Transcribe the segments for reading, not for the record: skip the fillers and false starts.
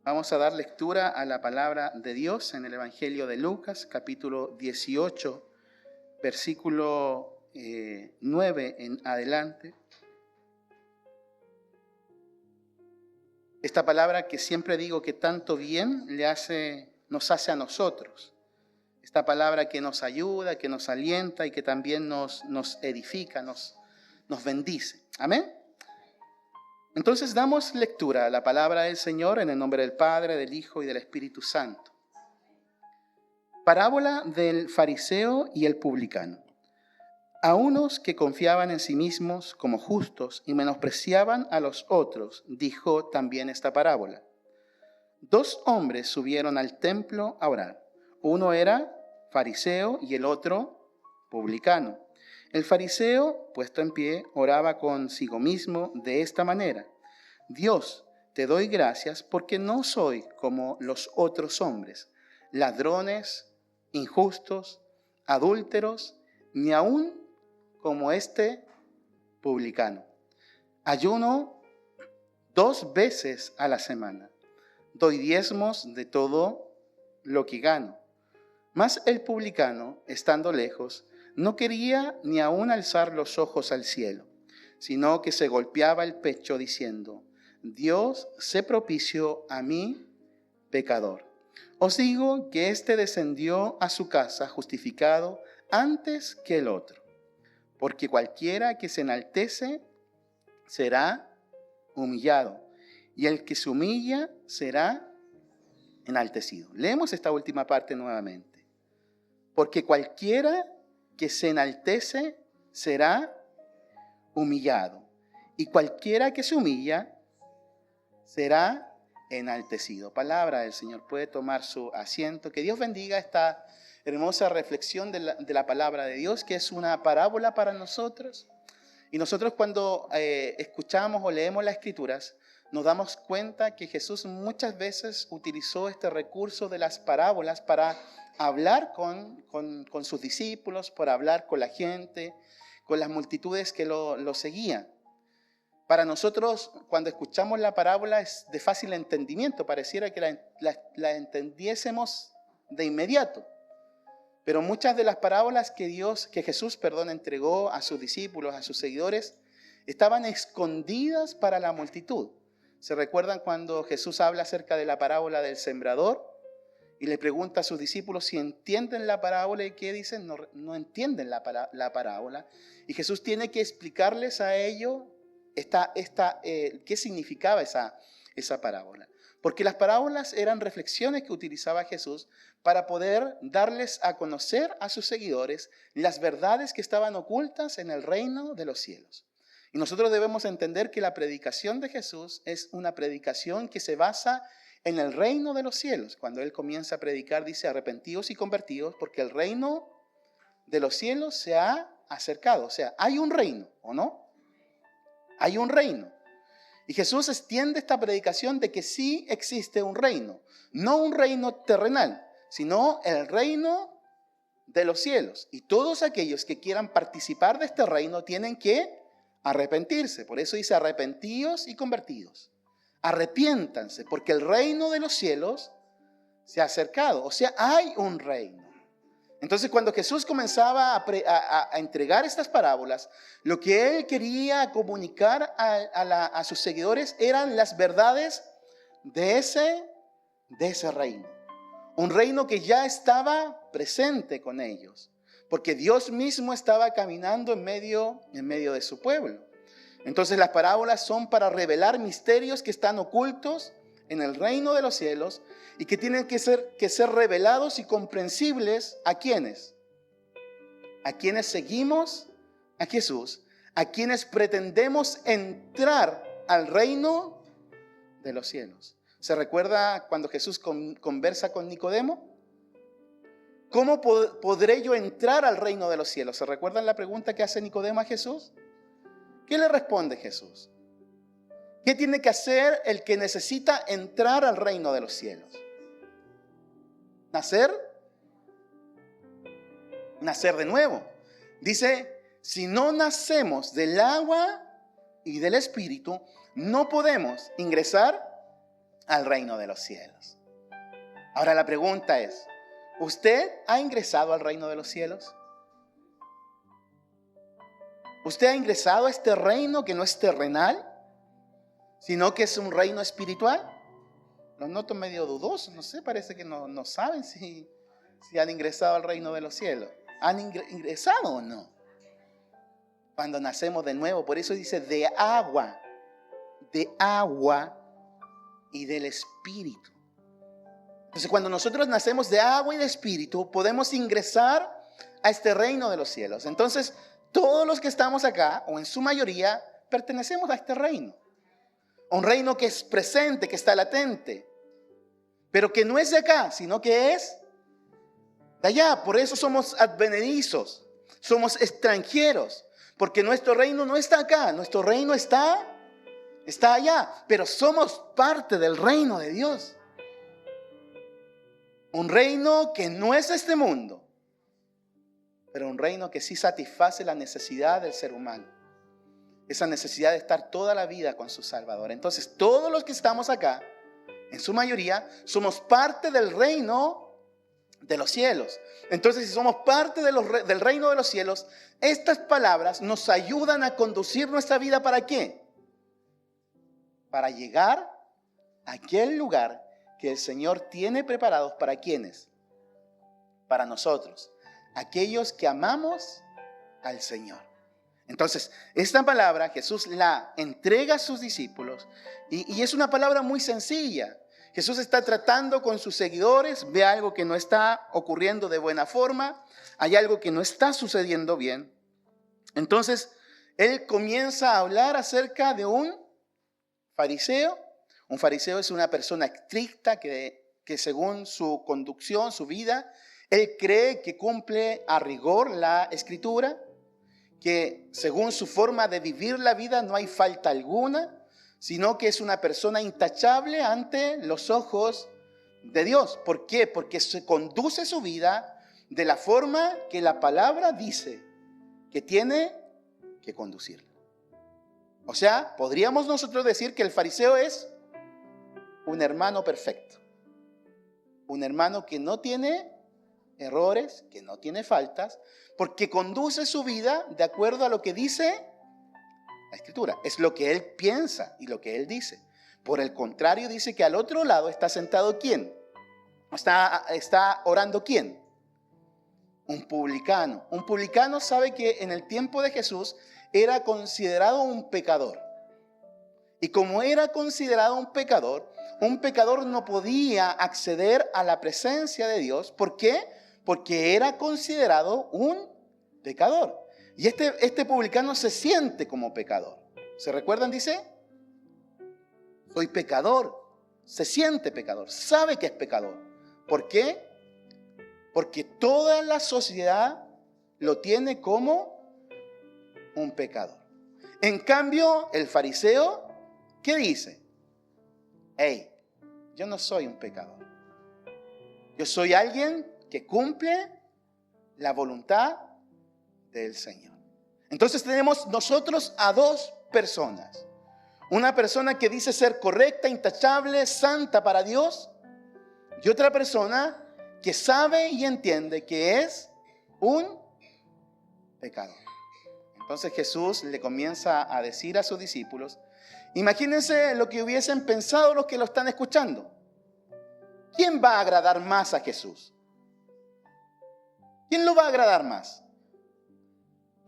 Vamos a dar lectura a la palabra de Dios en el Evangelio de Lucas, capítulo 18, versículo 9 en adelante. Esta palabra que siempre digo que tanto bien nos hace a nosotros. Esta palabra que nos ayuda, que nos alienta y que también nos edifica, nos bendice. Amén. Entonces damos lectura a la palabra del Señor en el nombre del Padre, del Hijo y del Espíritu Santo. Parábola del fariseo y el publicano. A unos que confiaban en sí mismos como justos y menospreciaban a los otros, dijo también esta parábola. 2 hombres subieron al templo a orar. Uno era fariseo y el otro publicano. El fariseo, puesto en pie, oraba consigo mismo de esta manera: Dios, te doy gracias porque no soy como los otros hombres, ladrones, injustos, adúlteros, ni aún como este publicano. Ayuno 2 veces a la semana. Doy diezmos de todo lo que gano. Mas el publicano, estando lejos, no quería ni aún alzar los ojos al cielo, sino que se golpeaba el pecho diciendo: Dios, sé propicio a mí, pecador. Os digo que éste descendió a su casa justificado antes que el otro. Porque cualquiera que se enaltece será humillado, y el que se humilla será enaltecido. Leemos esta última parte nuevamente. Porque cualquiera que se enaltece será humillado, y cualquiera que se humilla será enaltecido. Palabra del Señor. Puede tomar su asiento. Que Dios bendiga esta hermosa reflexión de la palabra de Dios, que es una parábola para nosotros. Y nosotros cuando escuchamos o leemos las Escrituras, nos damos cuenta que Jesús muchas veces utilizó este recurso de las parábolas para hablar con sus discípulos, para hablar con la gente, con las multitudes que lo seguían. Para nosotros, cuando escuchamos la parábola, es de fácil entendimiento, pareciera que la entendiésemos de inmediato. Pero muchas de las parábolas que Jesús entregó a sus discípulos, a sus seguidores, estaban escondidas para la multitud. ¿Se recuerdan cuando Jesús habla acerca de la parábola del sembrador? Y le pregunta a sus discípulos si entienden la parábola, y ¿qué dicen? No entienden la parábola. Y Jesús tiene que explicarles a ellos qué significaba esa parábola. Porque las parábolas eran reflexiones que utilizaba Jesús para poder darles a conocer a sus seguidores las verdades que estaban ocultas en el reino de los cielos. Y nosotros debemos entender que la predicación de Jesús es una predicación que se basa en el reino de los cielos. Cuando Él comienza a predicar, dice: arrepentíos y convertíos, porque el reino de los cielos se ha acercado. O sea, hay un reino, ¿o no? Hay un reino. Y Jesús extiende esta predicación de que sí existe un reino. No un reino terrenal, sino el reino de los cielos. Y todos aquellos que quieran participar de este reino tienen que arrepentirse. Por eso dice: arrepentíos y convertidos. Arrepiéntanse, porque el reino de los cielos se ha acercado. O sea, hay un reino. Entonces, cuando Jesús comenzaba a entregar estas parábolas, lo que Él quería comunicar a sus seguidores eran las verdades de ese reino. Un reino que ya estaba presente con ellos, porque Dios mismo estaba caminando en medio de su pueblo. Entonces las parábolas son para revelar misterios que están ocultos en el reino de los cielos y que tienen que ser revelados y comprensibles a quienes seguimos a Jesús, a quienes pretendemos entrar al reino de los cielos. ¿Se recuerda cuando Jesús conversa con Nicodemo? ¿Cómo podré yo entrar al reino de los cielos? ¿Se recuerdan la pregunta que hace Nicodemo a Jesús? ¿Qué le responde Jesús? ¿Qué tiene que hacer el que necesita entrar al reino de los cielos? ¿Nacer? Nacer de nuevo. Dice: si no nacemos del agua y del Espíritu, no podemos ingresar al reino de los cielos. Ahora la pregunta es, ¿usted ha ingresado al reino de los cielos? ¿Usted ha ingresado a este reino que no es terrenal, sino que es un reino espiritual? Los noto medio dudosos, no sé, parece que no saben si han ingresado al reino de los cielos. ¿Han ingresado o no? Cuando nacemos de nuevo, por eso dice de agua y del Espíritu. Entonces, cuando nosotros nacemos de agua y de Espíritu, podemos ingresar a este reino de los cielos. Entonces, todos los que estamos acá, o en su mayoría, pertenecemos a este reino. Un reino que es presente, que está latente, pero que no es de acá, sino que es de allá. Por eso somos advenedizos, somos extranjeros, porque nuestro reino no está acá, nuestro reino está allá, pero somos parte del reino de Dios. Un reino que no es este mundo, pero un reino que sí satisface la necesidad del ser humano. Esa necesidad de estar toda la vida con su Salvador. Entonces, todos los que estamos acá, en su mayoría, somos parte del reino de los cielos. Entonces, si somos parte del reino de los cielos, estas palabras nos ayudan a conducir nuestra vida ¿para qué? Para llegar a aquel lugar que el Señor tiene preparados ¿para quiénes? Para nosotros, aquellos que amamos al Señor. Entonces, esta palabra Jesús la entrega a sus discípulos y es una palabra muy sencilla. Jesús está tratando con sus seguidores, ve algo que no está ocurriendo de buena forma, hay algo que no está sucediendo bien. Entonces, Él comienza a hablar acerca de un fariseo. Un fariseo es una persona estricta que según su conducción, su vida, él cree que cumple a rigor la Escritura, que según su forma de vivir la vida no hay falta alguna, sino que es una persona intachable ante los ojos de Dios. ¿Por qué? Porque se conduce su vida de la forma que la palabra dice que tiene que conducirla. O sea, podríamos nosotros decir que el fariseo es un hermano perfecto, un hermano que no tiene errores, que no tiene faltas, porque conduce su vida de acuerdo a lo que dice la Escritura. Es lo que él piensa y lo que él dice. Por el contrario, dice que al otro lado está sentado ¿quién? Está orando ¿quién? Un publicano. Un publicano sabe que en el tiempo de Jesús era considerado un pecador. Y como era considerado un pecador no podía acceder a la presencia de Dios. ¿Por qué? Porque era considerado un pecador. Y este publicano se siente como pecador. ¿Se recuerdan? Dice, soy pecador. Se siente pecador, sabe que es pecador. ¿Por qué? Porque toda la sociedad lo tiene como un pecador. En cambio, el fariseo, ¿qué dice? Hey, yo no soy un pecador. Yo soy alguien que cumple la voluntad del Señor. Entonces tenemos nosotros a dos personas. Una persona que dice ser correcta, intachable, santa para Dios. Y otra persona que sabe y entiende que es un pecador. Entonces Jesús le comienza a decir a sus discípulos, imagínense lo que hubiesen pensado los que lo están escuchando. ¿Quién va a agradar más a Jesús? ¿Quién lo va a agradar más?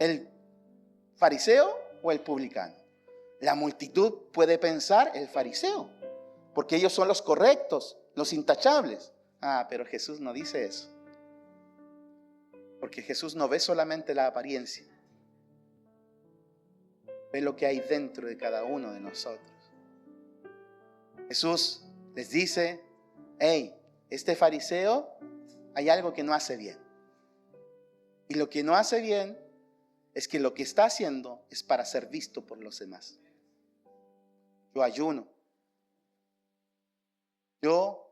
¿El fariseo o el publicano? La multitud puede pensar el fariseo, porque ellos son los correctos, los intachables. Pero Jesús no dice eso. Porque Jesús no ve solamente la apariencia. Ve lo que hay dentro de cada uno de nosotros. Jesús les dice, hey, este fariseo hay algo que no hace bien. Y lo que no hace bien es que lo que está haciendo es para ser visto por los demás. Yo ayuno. Yo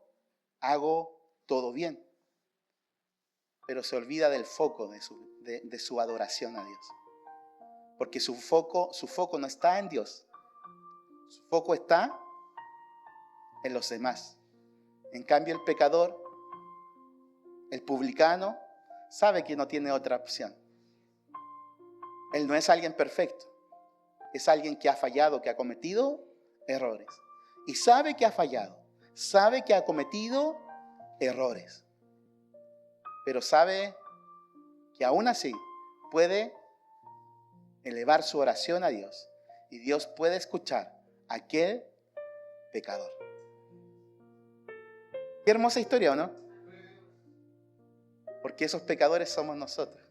hago todo bien. Pero se olvida del foco de su adoración a Dios. Porque su foco no está en Dios. Su foco está en los demás. En cambio, el pecador, el publicano, sabe que no tiene otra opción. Él no es alguien perfecto. Es alguien que ha fallado, que ha cometido errores. Y sabe que ha fallado. Sabe que ha cometido errores. Pero sabe que aún así puede elevar su oración a Dios. Y Dios puede escuchar a aquel pecador. Qué hermosa historia, ¿o no? Porque esos pecadores somos nosotros.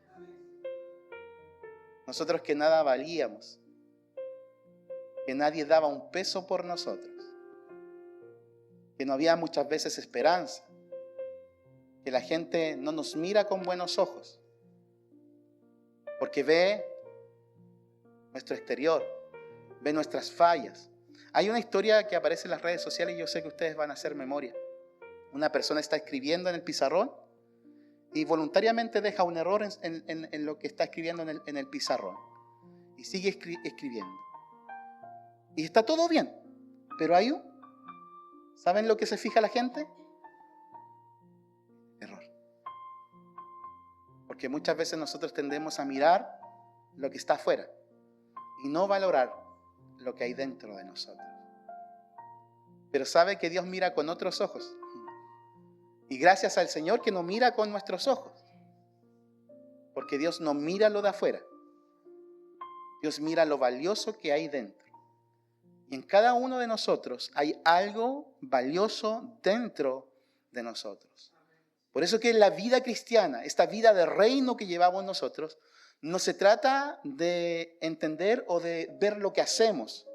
Nosotros que nada valíamos. Que nadie daba un peso por nosotros. Que no había muchas veces esperanza. Que la gente no nos mira con buenos ojos. Porque ve nuestro exterior. Ve nuestras fallas. Hay una historia que aparece en las redes sociales y yo sé que ustedes van a hacer memoria. Una persona está escribiendo en el pizarrón y voluntariamente deja un error en lo que está escribiendo en el pizarrón. Y sigue escribiendo. Y está todo bien, pero hay ¿saben lo que se fija la gente? Error. Porque muchas veces nosotros tendemos a mirar lo que está afuera y no valorar lo que hay dentro de nosotros. Pero sabe que Dios mira con otros ojos. Y gracias al Señor que no mira con nuestros ojos. Porque Dios no mira lo de afuera. Dios mira lo valioso que hay dentro. Y en cada uno de nosotros hay algo valioso dentro de nosotros. Por eso que la vida cristiana, esta vida de reino que llevamos nosotros, no se trata de entender o de ver lo que hacemos,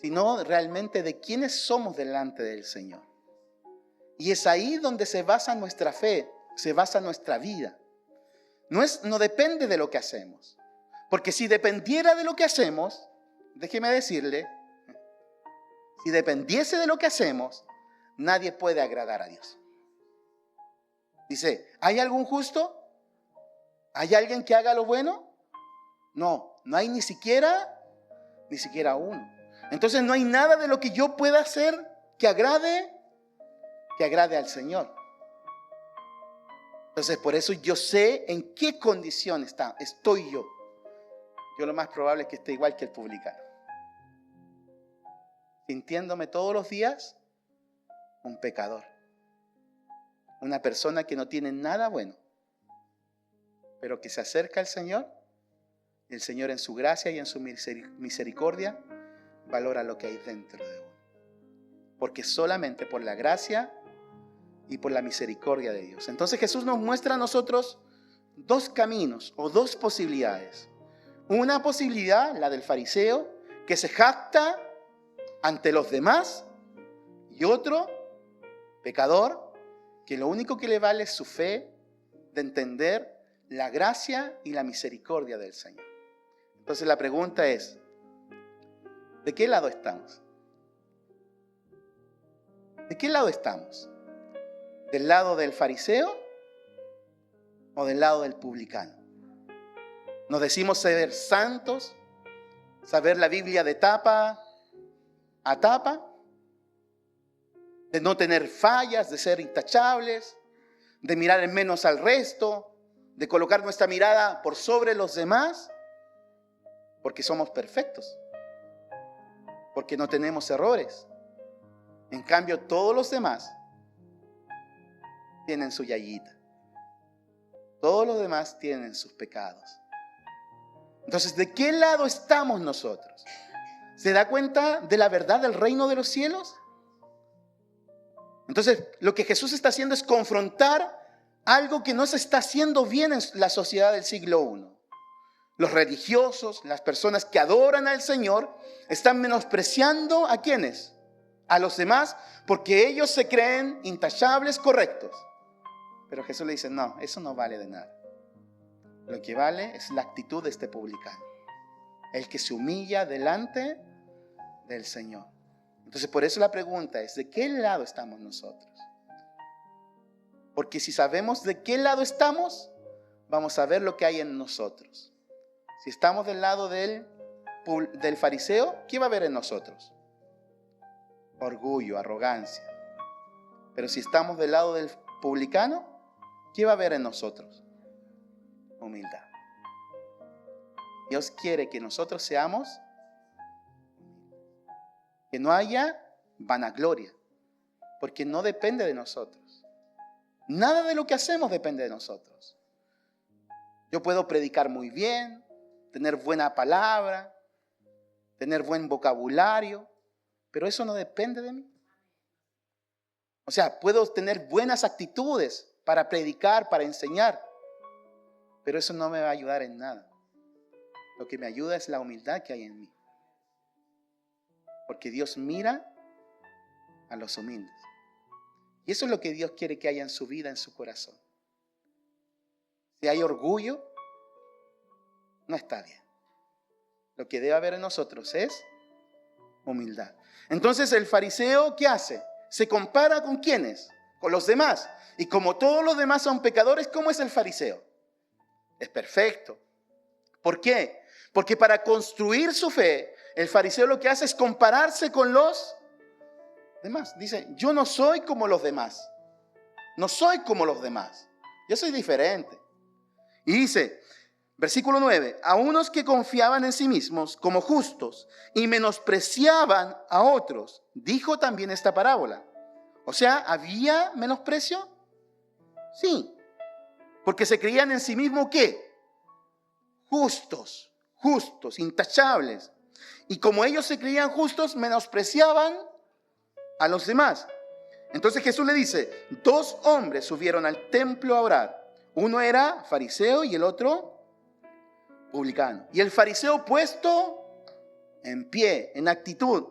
sino realmente de quiénes somos delante del Señor. Y es ahí donde se basa nuestra fe, se basa nuestra vida. No depende de lo que hacemos. Porque si dependiera de lo que hacemos, déjeme decirle, si dependiese de lo que hacemos, nadie puede agradar a Dios. Dice, ¿hay algún justo? ¿Hay alguien que haga lo bueno? No hay ni siquiera uno. Entonces no hay nada de lo que yo pueda hacer que agrade al Señor. Entonces por eso yo sé en qué condición estoy yo. Yo lo más probable es que esté igual que el publicano. Sintiéndome todos los días un pecador. Una persona que no tiene nada bueno, pero que se acerca al Señor. Y el Señor en su gracia y en su misericordia valora lo que hay dentro de uno. Porque solamente por la gracia y por la misericordia de Dios. Entonces Jesús nos muestra a nosotros dos caminos o dos posibilidades. Una posibilidad, la del fariseo, que se jacta ante los demás, y otro, pecador, que lo único que le vale es su fe de entender la gracia y la misericordia del Señor. Entonces la pregunta es, ¿de qué lado estamos? ¿De qué lado estamos? ¿Del lado del fariseo o del lado del publicano? Nos decimos ser santos, saber la Biblia de tapa a tapa, de no tener fallas, de ser intachables, de mirar en menos al resto, de colocar nuestra mirada por sobre los demás, porque somos perfectos, porque no tenemos errores. En cambio, todos los demás tienen su yayita. Todos los demás tienen sus pecados. Entonces, ¿de qué lado estamos nosotros? ¿Se da cuenta de la verdad del reino de los cielos? Entonces, lo que Jesús está haciendo es confrontar algo que no se está haciendo bien en la sociedad del siglo I. Los religiosos, las personas que adoran al Señor, están menospreciando ¿a quiénes? A los demás, porque ellos se creen intachables, correctos. Pero Jesús le dice, no, eso no vale de nada. Lo que vale es la actitud de este publicano, el que se humilla delante del Señor. Entonces, por eso la pregunta es, ¿de qué lado estamos nosotros? Porque si sabemos de qué lado estamos, vamos a ver lo que hay en nosotros. Si estamos del lado del fariseo, ¿qué va a haber en nosotros? orgullo, arrogancia. Pero si estamos del lado del publicano, ¿qué va a haber en nosotros? Humildad. Dios quiere que nosotros seamos, que no haya vanagloria, porque no depende de nosotros. Nada de lo que hacemos depende de nosotros. Yo puedo predicar muy bien, tener buena palabra, tener buen vocabulario, pero eso no depende de mí. O sea, puedo tener buenas actitudes para predicar, para enseñar, pero eso no me va a ayudar en nada. Lo que me ayuda es la humildad que hay en mí. Porque Dios mira a los humildes. Y eso es lo que Dios quiere que haya en su vida, en su corazón. Si hay orgullo, no está bien. Lo que debe haber en nosotros es humildad. Entonces el fariseo, ¿qué hace? Se compara con ¿quiénes? Con los demás. Y como todos los demás son pecadores, ¿cómo es el fariseo? Es perfecto. ¿Por qué? Porque para construir su fe, el fariseo lo que hace es compararse con los demás. Dice, yo no soy como los demás. No soy como los demás. Yo soy diferente. Y dice, versículo 9, a unos que confiaban en sí mismos como justos y menospreciaban a otros, dijo también esta parábola. O sea, ¿había menosprecio? Sí. Porque se creían en sí mismos, ¿qué? Justos, intachables. Y como ellos se creían justos, menospreciaban a los demás. Entonces Jesús le dice, 2 hombres subieron al templo a orar. Uno era fariseo y el otro publicano. Y el fariseo puesto en pie, en actitud,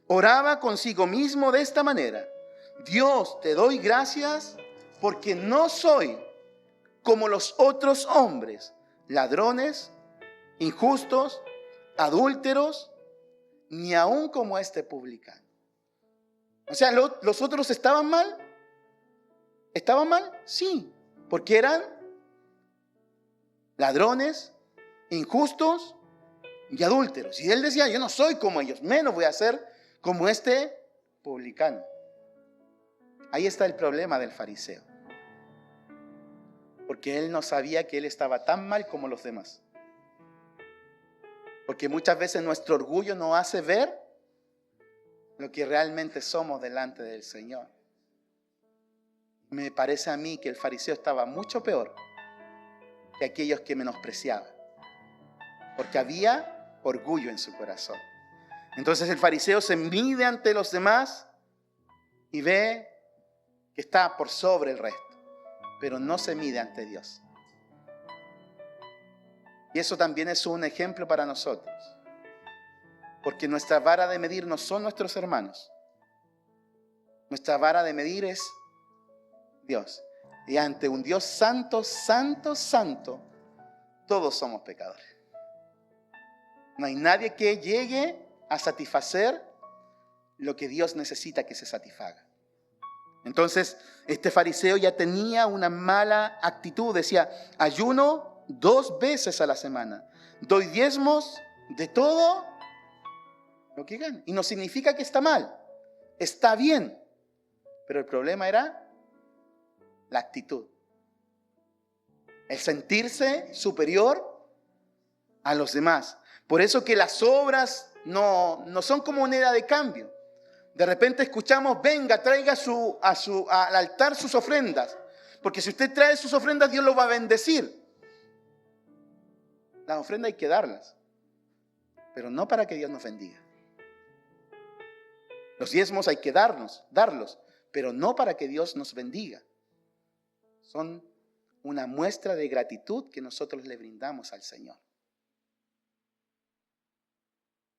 oraba consigo mismo de esta manera. Dios, te doy gracias porque no soy como los otros hombres, ladrones, injustos, adúlteros, ni aun como este publicano. O sea, ¿los otros estaban mal? ¿Estaban mal? Sí, porque eran ladrones, injustos y adúlteros. Y él decía, yo no soy como ellos, menos voy a ser como este publicano. Ahí está el problema del fariseo. Porque él no sabía que él estaba tan mal como los demás. Porque muchas veces nuestro orgullo nos hace ver lo que realmente somos delante del Señor. Me parece a mí que el fariseo estaba mucho peor que aquellos que menospreciaban. Porque había orgullo en su corazón. Entonces el fariseo se mide ante los demás y ve que está por sobre el resto, pero no se mide ante Dios. Y eso también es un ejemplo para nosotros. Porque nuestra vara de medir no son nuestros hermanos. Nuestra vara de medir es Dios. Y ante un Dios santo, santo, santo, todos somos pecadores. No hay nadie que llegue a satisfacer lo que Dios necesita que se satisfaga. Entonces, este fariseo ya tenía una mala actitud. Decía, ayuno 2 veces a la semana. Doy diezmos de todo lo que gano. Y no significa que está mal. Está bien. Pero el problema era la actitud. El sentirse superior a los demás. Por eso que las obras no son como moneda de cambio. De repente escuchamos, venga, traiga al altar sus ofrendas. Porque si usted trae sus ofrendas, Dios lo va a bendecir. Las ofrendas hay que darlas. Pero no para que Dios nos bendiga. Los diezmos hay que darlos. Pero no para que Dios nos bendiga. Son una muestra de gratitud que nosotros le brindamos al Señor.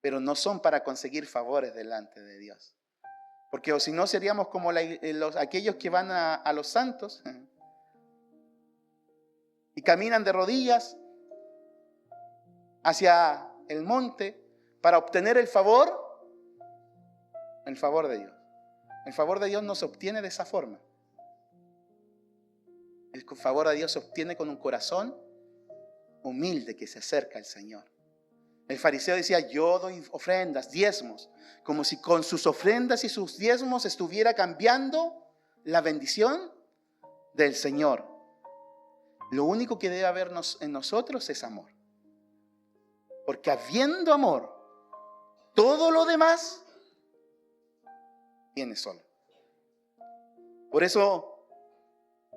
Pero no son para conseguir favores delante de Dios. Porque o si no seríamos como aquellos que van a los santos y caminan de rodillas hacia el monte para obtener el favor de Dios. El favor de Dios no se obtiene de esa forma. El favor de Dios se obtiene con un corazón humilde que se acerca al Señor. El fariseo decía, yo doy ofrendas, diezmos, como si con sus ofrendas y sus diezmos estuviera cambiando la bendición del Señor. Lo único que debe haber en nosotros es amor. Porque habiendo amor, todo lo demás viene solo. Por eso,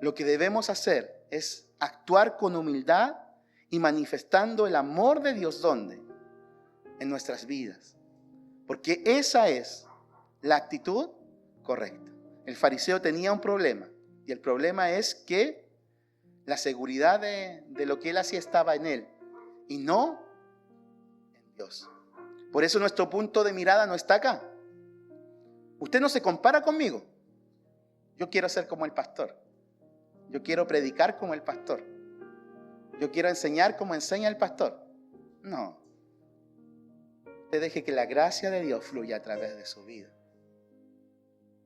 lo que debemos hacer es actuar con humildad y manifestando el amor de Dios, ¿dónde? En nuestras vidas. Porque esa es la actitud correcta. El fariseo tenía un problema, y el problema es que la seguridad de lo que él hacía estaba en él y no en Dios. Por eso nuestro punto de mirada no está acá. Usted no se compara conmigo. Yo quiero ser como el pastor. Yo quiero predicar como el pastor. Yo quiero enseñar como enseña el pastor. No. Usted deje que la gracia de Dios fluya a través de su vida.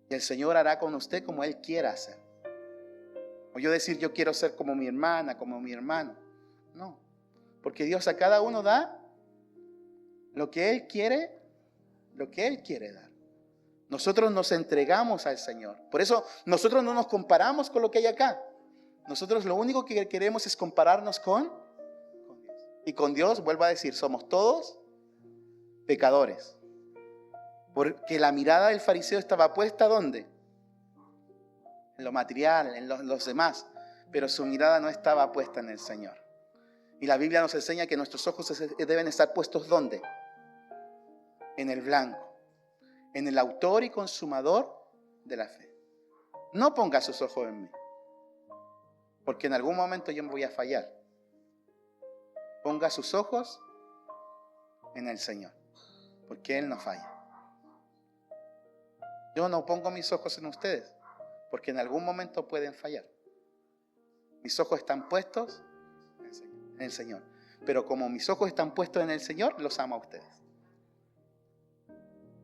Y el Señor hará con usted como Él quiera hacer. O yo decir, yo quiero ser como mi hermana, como mi hermano. No. Porque Dios a cada uno da lo que Él quiere dar. Nosotros nos entregamos al Señor. Por eso nosotros no nos comparamos con lo que hay acá. Nosotros lo único que queremos es compararnos con Dios. Y con Dios, vuelvo a decir, somos todos pecadores. Porque la mirada del fariseo estaba puesta ¿dónde? En lo material, en los demás. Pero su mirada no estaba puesta en el Señor. Y la Biblia nos enseña que nuestros ojos deben estar puestos ¿dónde? En el blanco. En el autor y consumador de la fe. No ponga sus ojos en mí. Porque en algún momento yo me voy a fallar. Ponga sus ojos en el Señor. Porque Él no falla. Yo no pongo mis ojos en ustedes. Porque en algún momento pueden fallar. Mis ojos están puestos en el Señor. Pero como mis ojos están puestos en el Señor, los amo a ustedes.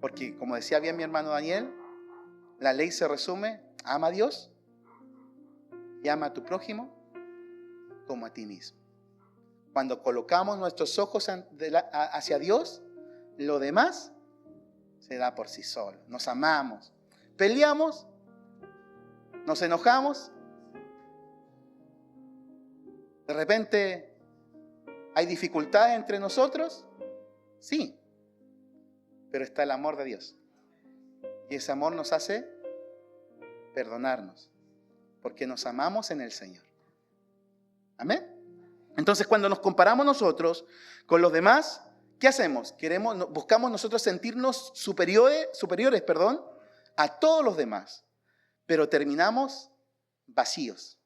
Porque como decía bien mi hermano Daniel, la ley se resume, ama a Dios y ama a tu prójimo como a ti mismo. Cuando colocamos nuestros ojos hacia Dios, lo demás se da por sí solo. Nos amamos, peleamos, nos enojamos, de repente hay dificultades entre nosotros, sí, pero está el amor de Dios. Y ese amor nos hace perdonarnos, porque nos amamos en el Señor. Amén. Entonces, cuando nos comparamos nosotros con los demás, ¿qué hacemos? Buscamos nosotros sentirnos superiores, a todos los demás, pero terminamos vacíos.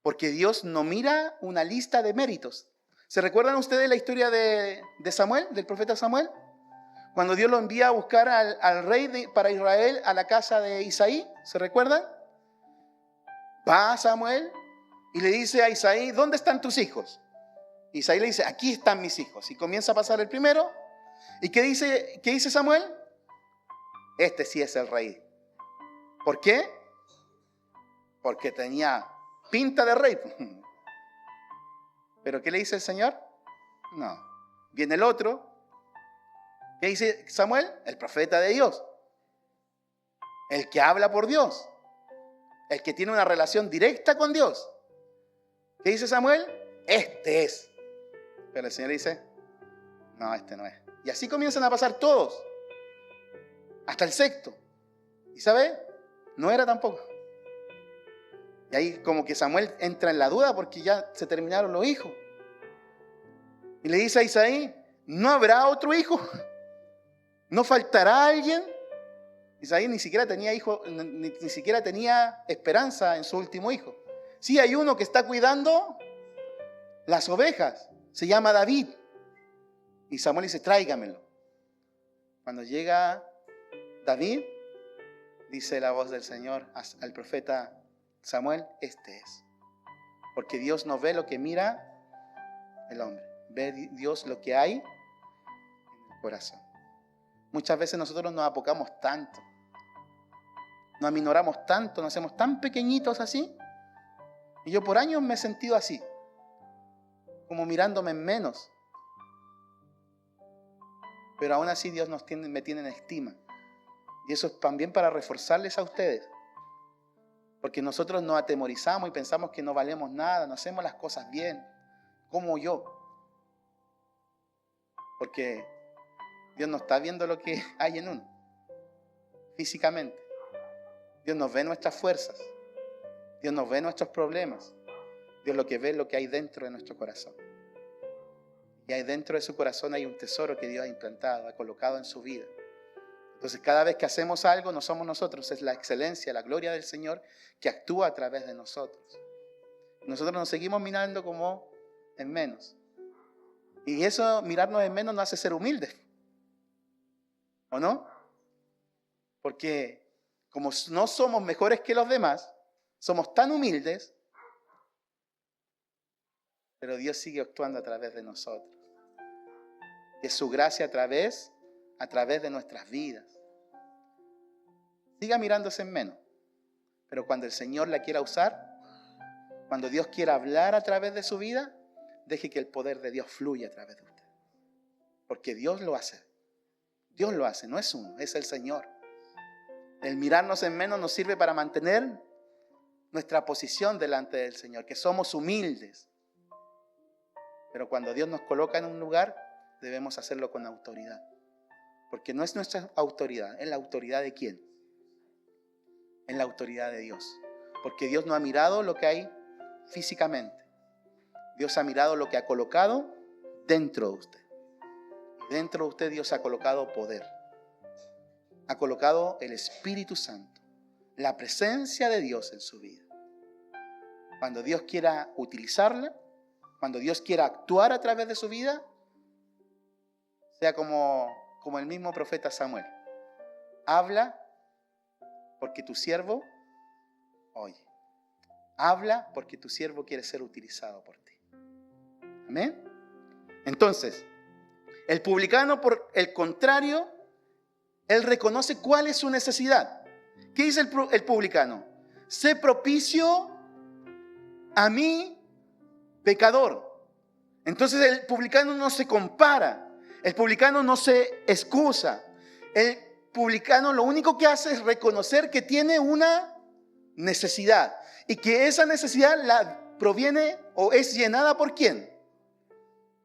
Porque Dios no mira una lista de méritos. ¿Se recuerdan ustedes la historia de Samuel, del profeta Samuel? Cuando Dios lo envía a buscar al rey para Israel a la casa de Isaí, ¿se recuerdan? Va a Samuel y le dice a Isaí, ¿dónde están tus hijos? Isaí le dice, aquí están mis hijos. Y comienza a pasar el primero. ¿Y qué dice Samuel? Este sí es el rey. ¿Por qué? Porque tenía pinta de rey. ¿Pero qué le dice el Señor? No. Viene el otro. ¿Qué dice Samuel? El profeta de Dios. El que habla por Dios. El que tiene una relación directa con Dios. ¿Qué dice Samuel? Este es. Pero el Señor dice, no, este no es. Y así comienzan a pasar todos. Hasta el sexto. ¿Y sabe? No era tampoco. Y ahí como que Samuel entra en la duda porque ya se terminaron los hijos. Y le dice a Isaí, ¿no habrá otro hijo? ¿No faltará alguien? Isaí ni siquiera tenía hijo, ni siquiera tenía esperanza en su último hijo. Sí, hay uno que está cuidando las ovejas. Se llama David. Y Samuel dice, tráigamelo. Cuando llega David, dice la voz del Señor al profeta Samuel, este es. Porque Dios no ve lo que mira el hombre. Ve Dios lo que hay en el corazón. Muchas veces nosotros nos apocamos tanto. Nos aminoramos tanto, nos hacemos tan pequeñitos así. Y yo por años me he sentido así. Como mirándome en menos. Pero aún así Dios me tiene en estima. Y eso es también para reforzarles a ustedes. Porque nosotros nos atemorizamos y pensamos que no valemos nada, no hacemos las cosas bien, como yo. Porque Dios no está viendo lo que hay en uno, físicamente. Dios nos ve nuestras fuerzas. Dios nos ve nuestros problemas. Dios lo que ve es lo que hay dentro de nuestro corazón. Y ahí dentro de su corazón hay un tesoro que Dios ha implantado, ha colocado en su vida. Entonces cada vez que hacemos algo no somos nosotros, es la excelencia, la gloria del Señor que actúa a través de nosotros. Nosotros nos seguimos mirando como en menos. Y eso, mirarnos en menos, nos hace ser humildes. ¿O no? Porque como no somos mejores que los demás, somos tan humildes, pero Dios sigue actuando a través de nosotros. Y es su gracia a través de nuestras vidas. Siga mirándose en menos, pero cuando el Señor la quiera usar, cuando Dios quiera hablar a través de su vida, deje que el poder de Dios fluya a través de usted. Porque Dios lo hace. Dios lo hace, no es uno, es el Señor. El mirarnos en menos nos sirve para mantener nuestra posición delante del Señor, que somos humildes. Pero cuando Dios nos coloca en un lugar, debemos hacerlo con autoridad. Porque no es nuestra autoridad, es la autoridad de ¿quién? Es la autoridad de Dios. Porque Dios no ha mirado lo que hay físicamente. Dios ha mirado lo que ha colocado dentro de usted. Dentro de usted Dios ha colocado poder. Ha colocado el Espíritu Santo, la presencia de Dios en su vida. Cuando Dios quiera utilizarla, cuando Dios quiera actuar a través de su vida, sea como el mismo profeta Samuel. Habla porque tu siervo oye. Habla porque tu siervo quiere ser utilizado por ti. Amén. Entonces, el publicano, por el contrario, él reconoce cuál es su necesidad. ¿Qué dice el publicano? Sé propicio a mí, pecador. Entonces el publicano no se compara. El publicano no se excusa. El publicano lo único que hace es reconocer que tiene una necesidad. Y que esa necesidad la proviene o es llenada ¿por quién?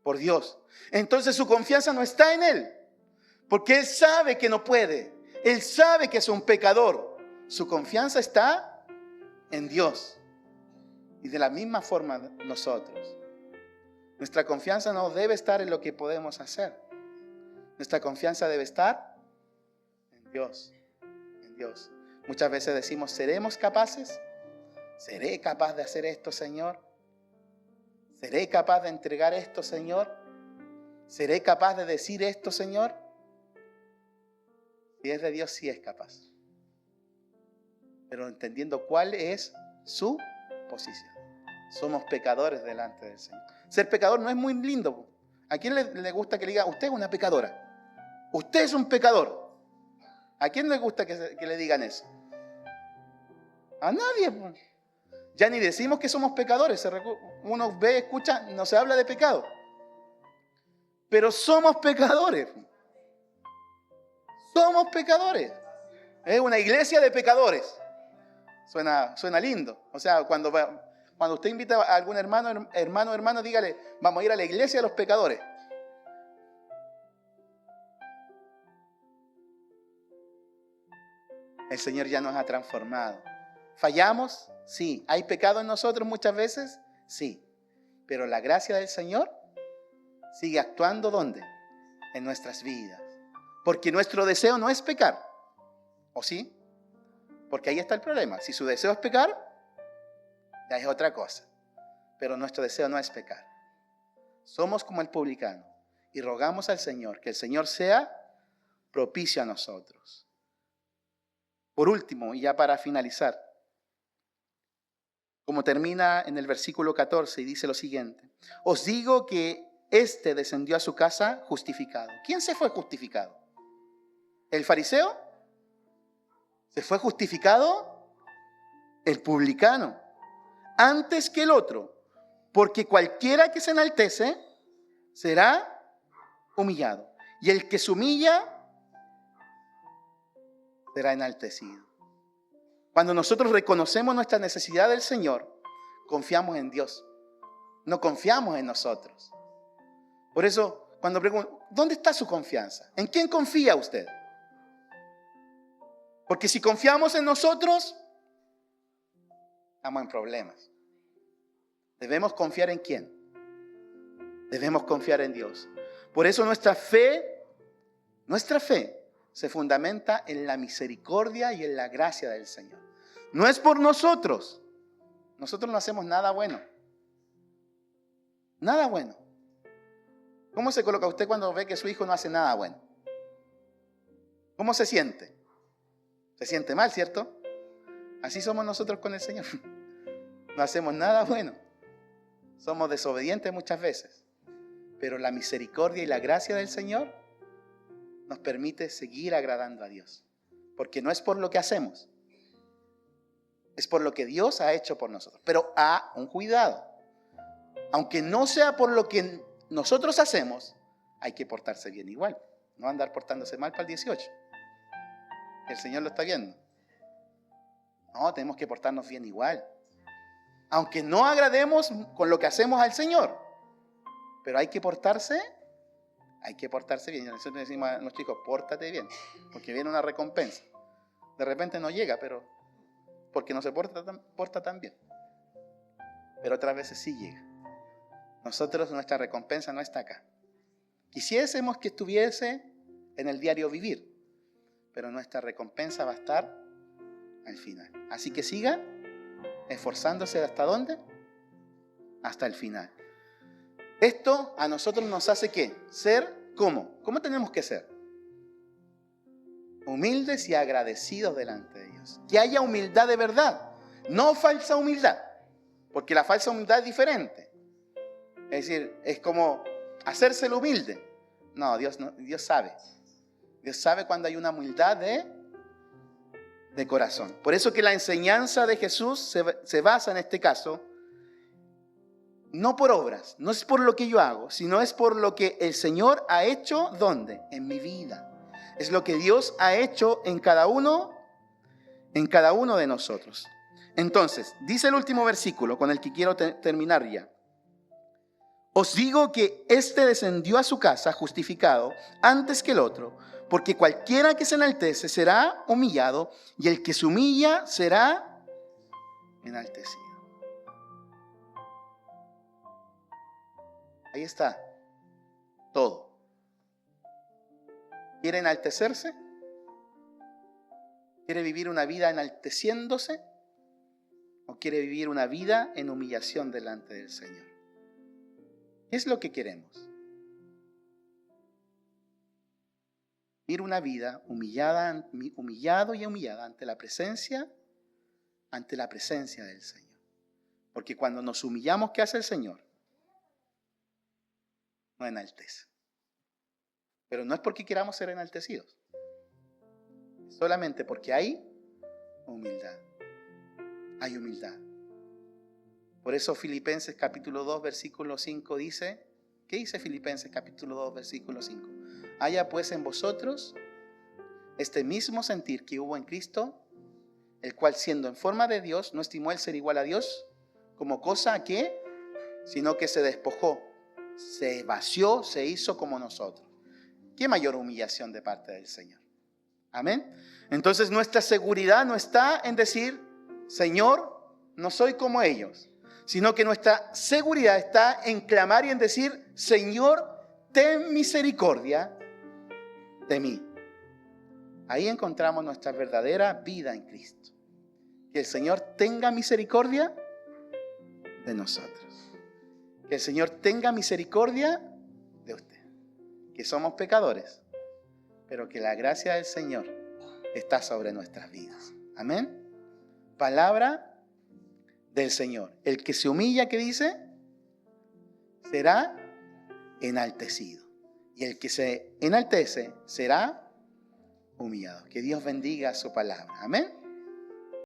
Por Dios. Entonces su confianza no está en él. Porque él sabe que no puede. Él sabe que es un pecador. Su confianza está en Dios. Y de la misma forma nosotros. Nuestra confianza no debe estar en lo que podemos hacer. Nuestra confianza debe estar en Dios. En Dios. Muchas veces decimos, ¿seremos capaces? ¿Seré capaz de hacer esto, Señor? ¿Seré capaz de entregar esto, Señor? ¿Seré capaz de decir esto, Señor? Si es de Dios, sí es capaz. Pero entendiendo cuál es su posición. Somos pecadores delante del Señor. Ser pecador no es muy lindo. ¿A quién le gusta que le diga, usted es una pecadora? Usted es un pecador. ¿A quién le gusta que le digan eso? A nadie. Ya ni decimos que somos pecadores. Uno ve, escucha, no se habla de pecado. Pero somos pecadores. Somos pecadores. Es una iglesia de pecadores. Suena lindo. O sea, cuando usted invita a algún hermano, dígale, vamos a ir a la iglesia de los pecadores. El Señor ya nos ha transformado. ¿Fallamos? Sí. ¿Hay pecado en nosotros muchas veces? Sí. Pero la gracia del Señor sigue actuando ¿dónde? En nuestras vidas. Porque nuestro deseo no es pecar. ¿O sí? Porque ahí está el problema. Si su deseo es pecar, ya es otra cosa. Pero nuestro deseo no es pecar. Somos como el publicano y rogamos al Señor que el Señor sea propicio a nosotros. Por último, y ya para finalizar, como termina en el versículo 14 y dice lo siguiente: os digo que éste descendió a su casa justificado. ¿Quién se fue justificado? ¿El fariseo? ¿Se fue justificado? El publicano. Antes que el otro. Porque cualquiera que se enaltece será humillado. y el que se humilla será enaltecido. Cuando nosotros reconocemos nuestra necesidad del Señor, confiamos en Dios, no confiamos en nosotros. Por eso, cuando pregunto, ¿dónde está su confianza? ¿En quién confía usted? Porque si confiamos en nosotros, estamos en problemas. Debemos confiar en quién. Debemos confiar en Dios. Por eso nuestra fe se fundamenta en la misericordia y en la gracia del Señor. No es por nosotros. Nosotros no hacemos nada bueno. Nada bueno. ¿Cómo se coloca usted cuando ve que su hijo no hace nada bueno? ¿Cómo se siente? Se siente mal, ¿cierto? Así somos nosotros con el Señor. No hacemos nada bueno. Somos desobedientes muchas veces. Pero la misericordia y la gracia del Señor nos permite seguir agradando a Dios. Porque no es por lo que hacemos. Es por lo que Dios ha hecho por nosotros. Pero un cuidado. Aunque no sea por lo que nosotros hacemos, hay que portarse bien igual. No andar portándose mal para el 18. El Señor lo está viendo. No, tenemos que portarnos bien igual. Aunque no agrademos con lo que hacemos al Señor. Pero hay que portarse bien. Nosotros decimos a nuestros hijos, pórtate bien. Porque viene una recompensa. De repente no llega, pero porque no se porta tan bien. Pero otras veces sí llega. Nosotros, nuestra recompensa no está acá. Quisiésemos que estuviese en el diario vivir, pero nuestra recompensa va a estar al final. Así que siga esforzándose ¿hasta dónde? Hasta el final. Esto a nosotros nos hace ¿qué? Ser ¿cómo? ¿Cómo tenemos que ser? Humildes y agradecidos delante de Dios. Que haya humildad de verdad, no falsa humildad, porque la falsa humildad es diferente. Es decir, es como hacerse el humilde. No, Dios sabe. Dios sabe cuando hay una humildad de corazón. Por eso que la enseñanza de Jesús se basa en este caso, no por obras, no es por lo que yo hago, sino es por lo que el Señor ha hecho, ¿dónde? En mi vida. Es lo que Dios ha hecho en cada uno de nosotros. Entonces, dice el último versículo con el que quiero terminar ya. Os digo que éste descendió a su casa justificado antes que el otro, porque cualquiera que se enaltece será humillado, y el que se humilla será enaltecido. Ahí está todo. ¿Quiere enaltecerse? ¿Quiere vivir una vida enalteciéndose? ¿O quiere vivir una vida en humillación delante del Señor? ¿Qué es lo que queremos? Vivir una vida humillado y humillada ante la presencia del Señor. Porque cuando nos humillamos, ¿qué hace el Señor? Nos enaltece. Pero no es porque queramos ser enaltecidos. Solamente porque hay humildad. Hay humildad. Por eso Filipenses capítulo 2 versículo 5 dice, ¿qué dice Filipenses capítulo 2 versículo 5? Haya pues en vosotros este mismo sentir que hubo en Cristo, el cual siendo en forma de Dios, no estimó el ser igual a Dios como cosa que, sino que se despojó, se vació, se hizo como nosotros. ¿Qué mayor humillación de parte del Señor? Amén. Entonces nuestra seguridad no está en decir, Señor, no soy como ellos, sino que nuestra seguridad está en clamar y en decir, Señor, ten misericordia de mí. Ahí encontramos nuestra verdadera vida en Cristo. Que el Señor tenga misericordia de nosotros. Que el Señor tenga misericordia de usted. Que somos pecadores, pero que la gracia del Señor está sobre nuestras vidas. Amén. Palabra del Señor. El que se humilla, ¿qué dice? Será enaltecido. Y el que se enaltece será humillado. Que Dios bendiga su palabra. Amén.